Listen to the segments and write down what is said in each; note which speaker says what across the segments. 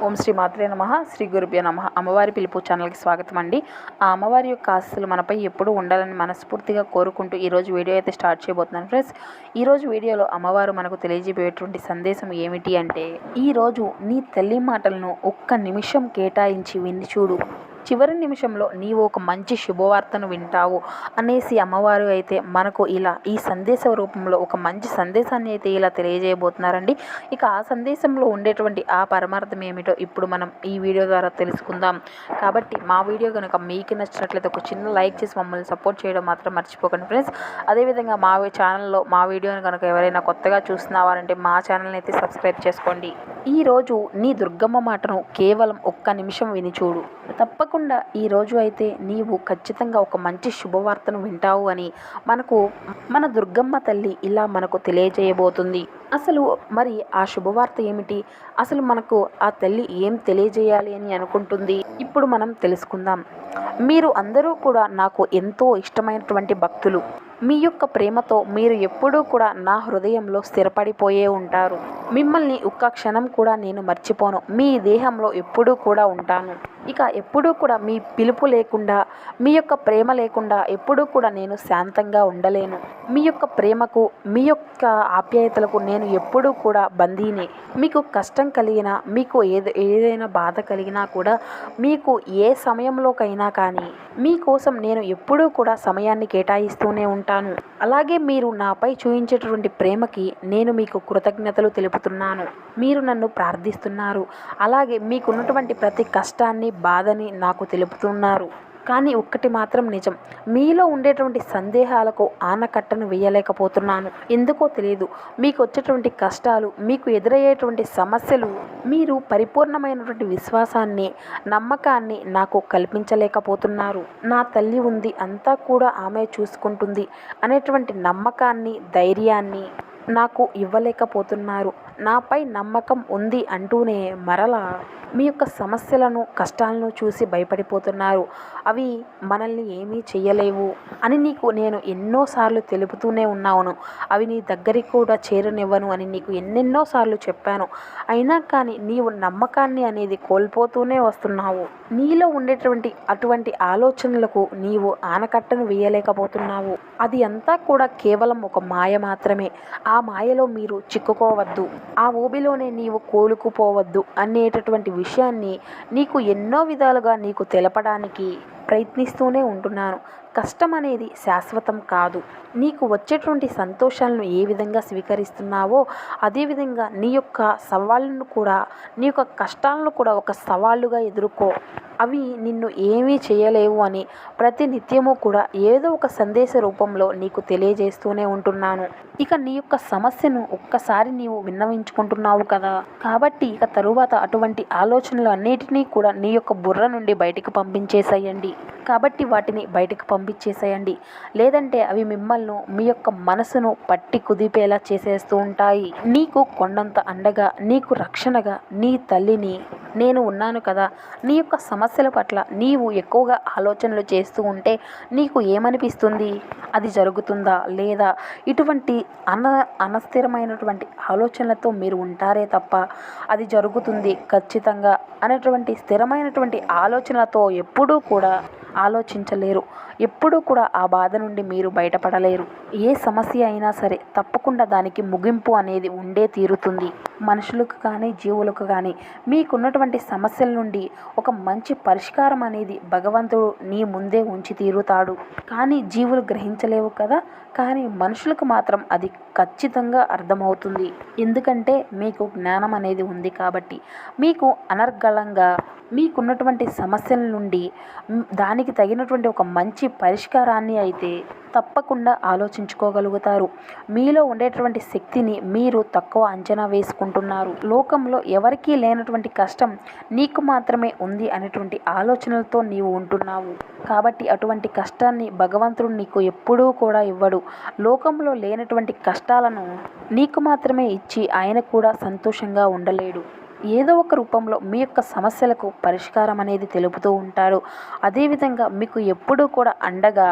Speaker 1: ఓం శ్రీ మాత్రే నమః. శ్రీ గురుభ్యో నమః. అమ్మవారి పిలుపు ఛానల్కి స్వాగతం అండి. ఆ అమ్మవారి యొక్క ఆశీస్సులు మనపై ఎప్పుడూ ఉండాలని మనస్ఫూర్తిగా కోరుకుంటూ ఈరోజు వీడియో అయితే స్టార్ట్ చేయబోతున్నాను ఫ్రెండ్స్. ఈరోజు వీడియోలో అమ్మవారు మనకు తెలియజేయబోయేటువంటి సందేశం ఏమిటి అంటే, ఈరోజు నీ తల్లి మాటలను ఒక్క నిమిషం కేటాయించి విని చూడు, చివరి నిమిషంలో నీవు ఒక మంచి శుభవార్తను వింటావు అనేసి అమ్మవారు అయితే మనకు ఇలా ఈ సందేశ రూపంలో ఒక మంచి సందేశాన్ని అయితే ఇలా తెలియజేయబోతున్నారండి. ఇక ఆ సందేశంలో ఉండేటువంటి ఆ పరమార్థం ఏమిటో ఇప్పుడు మనం ఈ వీడియో ద్వారా తెలుసుకుందాం. కాబట్టి మా వీడియో కనుక మీకు నచ్చినట్లయితే ఒక చిన్న లైక్ చేసి మమ్మల్ని సపోర్ట్ చేయడం మాత్రం మర్చిపోకండి ఫ్రెండ్స్. అదేవిధంగా మా ఛానల్లో మా వీడియోని కనుక ఎవరైనా కొత్తగా చూస్తున్నావారంటే మా ఛానల్ని అయితే సబ్స్క్రైబ్ చేసుకోండి. ఈరోజు నీ దుర్గమ్మ మాటను కేవలం ఒక్క నిమిషం విని చూడు. తప్పకుండా ఈరోజు అయితే నీవు ఖచ్చితంగా ఒక మంచి శుభవార్తను వింటావు అని మన దుర్గమ్మ తల్లి ఇలా మనకు తెలియజేయబోతుంది. అసలు మరి ఆ శుభవార్త ఏమిటి, అసలు మనకు ఆ తల్లి ఏం తెలియజేయాలి అని అనుకుంటుంది, ఇప్పుడు మనం తెలుసుకుందాం. మీరు అందరూ కూడా నాకు ఎంతో ఇష్టమైనటువంటి భక్తులు. మీ యొక్క ప్రేమతో మీరు ఎప్పుడూ కూడా నా హృదయంలో స్థిరపడిపోయే ఉంటారు. మిమ్మల్ని ఒక్క క్షణం కూడా నేను మర్చిపోను. మీ దేహంలో ఎప్పుడూ కూడా ఉంటాను. ఇక ఎప్పుడూ కూడా మీ పిలుపు లేకుండా, మీ యొక్క ప్రేమ లేకుండా ఎప్పుడూ కూడా నేను శాంతంగా ఉండలేను. మీ యొక్క ప్రేమకు, మీ యొక్క ఆప్యాయతలకు నేను ఎప్పుడూ కూడా బందీనే. మీకు కష్టం కలిగినా, మీకు ఏదైనా బాధ కలిగినా కూడా, మీకు ఏ సమయంలోకైనా కానీ మీకోసం నేను ఎప్పుడూ కూడా సమయాన్ని కేటాయిస్తూనే ఉంటాను. అలాగే మీరు నాపై చూపించేటటువంటి ప్రేమకి నేను మీకు కృతజ్ఞతలు తెలుపుతున్నాను. మీరు నన్ను ప్రార్థిస్తున్నారు. అలాగే మీకున్నటువంటి ప్రతి కష్టాన్ని, బాధని నాకు తెలుపుతున్నారు. కానీ ఒక్కటి మాత్రం నిజం, మీలో ఉండేటువంటి సందేహాలకు ఆనకట్టను వేయలేకపోతున్నాను. ఎందుకో తెలియదు, మీకు వచ్చేటువంటి కష్టాలు, మీకు ఎదురయ్యేటువంటి సమస్యలు, మీరు పరిపూర్ణమైనటువంటి విశ్వాసాన్ని, నమ్మకాన్ని నాకు కల్పించలేకపోతున్నారు. నా తల్లి ఉంది, అంతా కూడా ఆమె చూసుకుంటుంది అనేటువంటి నమ్మకాన్ని, ధైర్యాన్ని నాకు ఇవ్వలేకపోతున్నారు. నాపై నమ్మకం ఉంది అంటూనే మరలా మీ యొక్క సమస్యలను, కష్టాలను చూసి భయపడిపోతున్నారు. అవి మనల్ని ఏమీ చెయ్యలేవు అని నీకు నేను ఎన్నోసార్లు తెలుపుతూనే ఉన్నాను. అవి నీ దగ్గరికి కూడా చేరనివ్వను అని నీకు ఎన్నెన్నోసార్లు చెప్పాను. అయినా కానీ నీవు నమ్మకాన్ని అనేది కోల్పోతూనే వస్తున్నావు. నీలో ఉండేటువంటి అటువంటి ఆలోచనలకు నీవు ఆనకట్టను వేయలేకపోతున్నావు. అది అంతా కూడా కేవలం ఒక మాయ మాత్రమే. ఆ మాయలో మీరు చిక్కుకోవద్దు, ఆ ఊబిలోనే నీవు కోలుకుపోవద్దు అనేటటువంటి విషయాన్ని నీకు ఎన్నో విధాలుగా నీకు తెలపడానికి ప్రయత్నిస్తూనే ఉంటున్నాను. కష్టం అనేది శాశ్వతం కాదు. నీకు వచ్చేటువంటి సంతోషాలను ఏ విధంగా స్వీకరిస్తున్నావో అదేవిధంగా నీ యొక్క సవాళ్ళను కూడా, నీ యొక్క కష్టాలను కూడా ఒక సవాళ్ళుగా ఎదుర్కో. అవి నిన్ను ఏమీ చేయలేవు అని ప్రతి నిత్యము కూడా ఏదో ఒక సందేశ రూపంలో నీకు తెలియజేస్తూనే ఉంటున్నాను. ఇక నీ యొక్క సమస్యను ఒక్కసారి నీవు విన్నవించుకుంటున్నావు కదా, కాబట్టి ఇక తరువాత అటువంటి ఆలోచనలు అన్నిటినీ కూడా నీ యొక్క బుర్ర నుండి బయటికి పంపించేసేయండి. కాబట్టి వాటిని బయటకు పంపించేసేయండి. లేదంటే అవి మిమ్మల్ని, మీ యొక్క మనసును పట్టి కుదిపేలా చేసేస్తూ ఉంటాయి. నీకు కొండంత అండగా, నీకు రక్షణగా నీ తల్లిని నేను ఉన్నాను కదా. నీ యొక్క సమస్యల పట్ల నీవు ఎక్కువగా ఆలోచనలు చేస్తూ ఉంటే నీకు ఏమనిపిస్తుంది? అది జరుగుతుందా లేదా? ఇటువంటి అనస్థిరమైనటువంటి ఆలోచనలతో మీరు ఉంటారే తప్ప అది జరుగుతుంది ఖచ్చితంగా అనేటువంటి స్థిరమైనటువంటి ఆలోచనలతో ఎప్పుడూ కూడా ఆలోచించలేరు. ఎప్పుడూ కూడా ఆ బాధ నుండి మీరు బయటపడలేరు. ఏ సమస్య అయినా సరే తప్పకుండా దానికి ముగింపు అనేది ఉండే తీరుతుంది. మనుషులకు కానీ, జీవులకు కానీ మీకున్నటువంటి సమస్యల నుండి ఒక మంచి పరిష్కారం అనేది భగవంతుడు నీ ముందే ఉంచి తీరుతాడు. కానీ జీవులు గ్రహించలేవు కదా. కానీ మనుషులకు మాత్రం అది ఖచ్చితంగా అర్థమవుతుంది. ఎందుకంటే మీకు జ్ఞానం అనేది ఉంది కాబట్టి. మీకు అనర్గళంగా మీకున్నటువంటి సమస్యల నుండి దానికి తగినటువంటి ఒక మంచి పరిష్కారాన్ని అయితే తప్పకుండా ఆలోచించుకోగలుగుతారు. మీలో ఉండేటువంటి శక్తిని మీరు తక్కువ అంచనా వేసుకుంటున్నారు. లోకంలో ఎవరికీ లేనటువంటి కష్టం నీకు మాత్రమే ఉంది అనేటువంటి ఆలోచనలతో నీవు ఉంటున్నావు. కాబట్టి అటువంటి కష్టాన్ని భగవంతుడు నీకు ఎప్పుడూ కూడా ఇవ్వడు. లోకంలో లేనటువంటి కష్టాలను నీకు మాత్రమే ఇచ్చి ఆయన కూడా సంతోషంగా ఉండలేడు. ఏదో ఒక రూపంలో మీ యొక్క సమస్యలకు పరిష్కారం అనేది తెలుపుతూ ఉంటాడు. అదేవిధంగా మీకు ఎప్పుడూ కూడా అండగా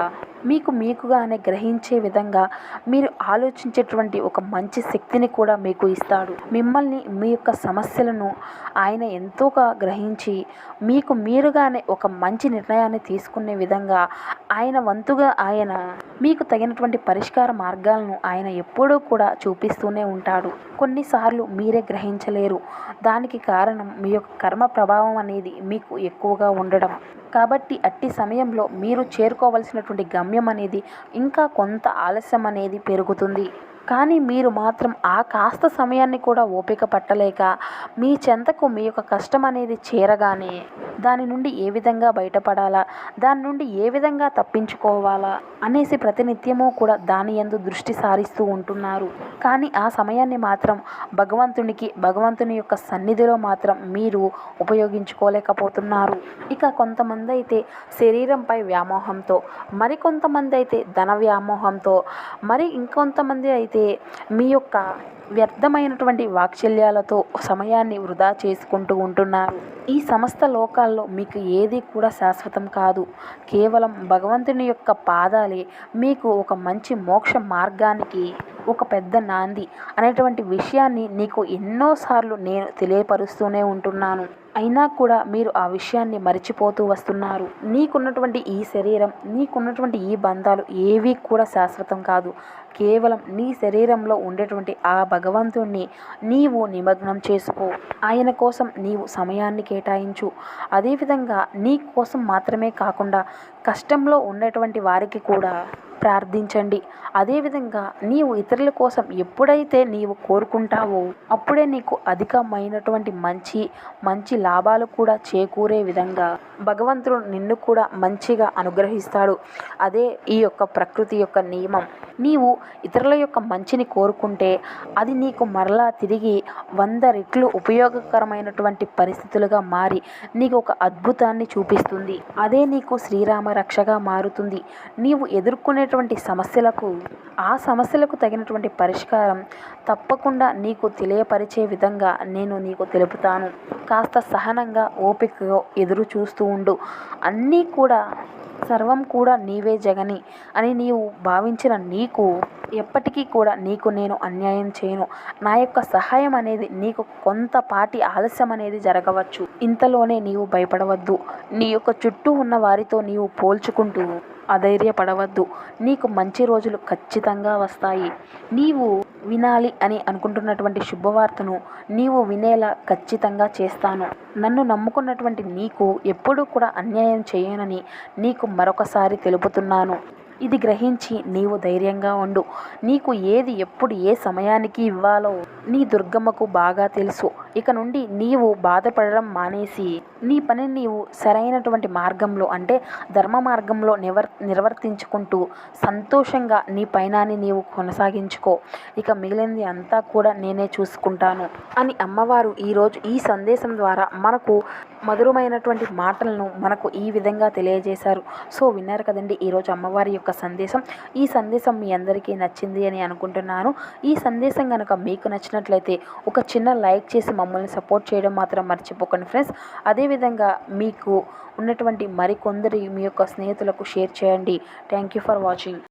Speaker 1: మీకుగానే గ్రహించే విధంగా మీరు ఆలోచించేటువంటి ఒక మంచి శక్తిని కూడా మీకు ఇస్తాడు. మిమ్మల్ని మీ యొక్క సమస్యలను ఆయన ఎంతోగా గ్రహించి మీరుగానే ఒక మంచి నిర్ణయాన్ని తీసుకునే విధంగా ఆయన వంతుగా ఆయన మీకు తగినటువంటి పరిష్కార మార్గాలను ఆయన ఎప్పుడూ కూడా చూపిస్తూనే ఉంటాడు. కొన్నిసార్లు మీరే గ్రహించలేరు. దానికి కారణం మీ యొక్క కర్మ ప్రభావం అనేది మీకు ఎక్కువగా ఉండడం. కాబట్టి అట్టి సమయంలో మీరు చేరుకోవలసినటువంటి గమ్యం అనేది ఇంకా కొంత ఆలస్యం అనేది పెరుగుతుంది. కానీ మీరు మాత్రం ఆ కాస్త సమయాన్ని కూడా ఓపిక పట్టలేక మీ చెంతకు మీ యొక్క కష్టం అనేది చేరగానే దాని నుండి ఏ విధంగా బయటపడాలా, దాని నుండి ఏ విధంగా తప్పించుకోవాలా అనేసి ప్రతినిత్యము కూడా దాని యందు దృష్టి సారిస్తూ ఉంటున్నారు. కానీ ఆ సమయాన్ని మాత్రం భగవంతుని యొక్క సన్నిధిలో మాత్రం మీరు ఉపయోగించుకోలేకపోతున్నారు. ఇక కొంతమంది అయితే శరీరంపై వ్యామోహంతో, మరికొంతమంది అయితే ధన వ్యామోహంతో, మరి ఇంకొంతమంది అయితే మీ యొక్క వ్యర్థమైనటువంటి వాత్సల్యాలతో సమయాన్ని వృధా చేసుకుంటూ ఉంటున్నారు. ఈ సమస్త లోకాల్లో మీకు ఏది కూడా శాశ్వతం కాదు. కేవలం భగవంతుని యొక్క పాదాలే మీకు ఒక మంచి మోక్ష మార్గానికి ఒక పెద్ద నాంది అనేటువంటి విషయాన్ని నీకు ఎన్నోసార్లు నేను తెలియపరుస్తూనే ఉంటున్నాను. అయినా కూడా మీరు ఆ విషయాన్ని మరిచిపోతూ వస్తున్నారు. నీకున్నటువంటి ఈ శరీరం, నీకున్నటువంటి ఈ బంధాలు ఏవీ కూడా శాశ్వతం కాదు. కేవలం నీ శరీరంలో ఉండేటువంటి ఆ భగవంతుణ్ణి నీవు నిమగ్నం చేసుకో. ఆయన కోసం నీవు సమయాన్ని కేటాయించు. అదేవిధంగా నీ కోసం మాత్రమే కాకుండా కష్టంలో ఉండేటువంటి వారికి కూడా ప్రార్థించండి. అదేవిధంగా నీవు ఇతరుల కోసం ఎప్పుడైతే నీవు కోరుకుంటావో అప్పుడే నీకు అధికమైనటువంటి మంచి లాభాలు కూడా చేకూరే విధంగా భగవంతుడు నిన్ను కూడా మంచిగా అనుగ్రహిస్తాడు. అదే ఈ యొక్క ప్రకృతి యొక్క నియమం. నీవు ఇతరుల యొక్క మంచిని కోరుకుంటే అది నీకు మరలా తిరిగి 100 రెట్లు ఉపయోగకరమైనటువంటి పరిస్థితులుగా మారి నీకు ఒక అద్భుతాన్ని చూపిస్తుంది. అదే నీకు శ్రీరామ రక్షగా మారుతుంది. నీవు ఎదుర్కొనేటువంటి సమస్యలకు ఆ సమస్యలకు తగినటువంటి పరిష్కారం తప్పకుండా నీకు తెలియపరిచే విధంగా నేను నీకు తెలుపుతాను. కాస్త సహనంగా ఓపికగా ఎదురు చూస్తూ ఉండు. అన్నీ కూడా సర్వం కూడా నీవే జగని అని నీవు భావించిన నీకు ఎప్పటికీ కూడా నీకు నేను అన్యాయం చేయను. నా యొక్క సహాయం అనేది నీకు కొంతపాటి ఆలస్యం అనేది జరగవచ్చు. ఇంతలోనే నీవు భయపడవద్దు. నీ యొక్క చుట్టూ ఉన్న వారితో నీవు పోల్చుకుంటూ అధైర్యపడవద్దు. నీకు మంచి రోజులు ఖచ్చితంగా వస్తాయి. నీవు వినాలి అని అనుకుంటున్నటువంటి శుభవార్తను నీవు వినేలా ఖచ్చితంగా చేస్తాను. నన్ను నమ్ముకున్నటువంటి నీకు ఎప్పుడూ కూడా అన్యాయం చేయనని నీకు మరొకసారి తెలుపుతున్నాను. ఇది గ్రహించి నీవు ధైర్యంగా ఉండు. నీకు ఏది ఎప్పుడు ఏ సమయానికి ఇవ్వాలో నీ దుర్గమ్మకు బాగా తెలుసు. ఇక నుండి నీవు బాధపడడం మానేసి నీ పనిని నీవు సరైనటువంటి మార్గంలో అంటే ధర్మ మార్గంలో నిర్వర్తించుకుంటూ సంతోషంగా నీ పైనాన్ని నీవు కొనసాగించుకో. ఇక మిగిలింది అంతా కూడా నేనే చూసుకుంటాను అని అమ్మవారు ఈరోజు ఈ సందేశం ద్వారా మనకు మధురమైనటువంటి మాటలను మనకు ఈ విధంగా తెలియజేశారు. సో విన్నారు కదండి ఈరోజు అమ్మవారి యొక్క సందేశం. ఈ సందేశం మీ అందరికీ నచ్చింది అని అనుకుంటున్నాను. ఈ సందేశం కనుక మీకు నచ్చినట్లయితే ఒక చిన్న లైక్ చేసి మమ్మల్ని సపోర్ట్ చేయడం మాత్రం మర్చిపోకండి ఫ్రెండ్స్. అదేవిధంగా మీకు ఉన్నటువంటి మరికొందరి మీ యొక్క స్నేహితులకు షేర్ చేయండి. Thank you for watching.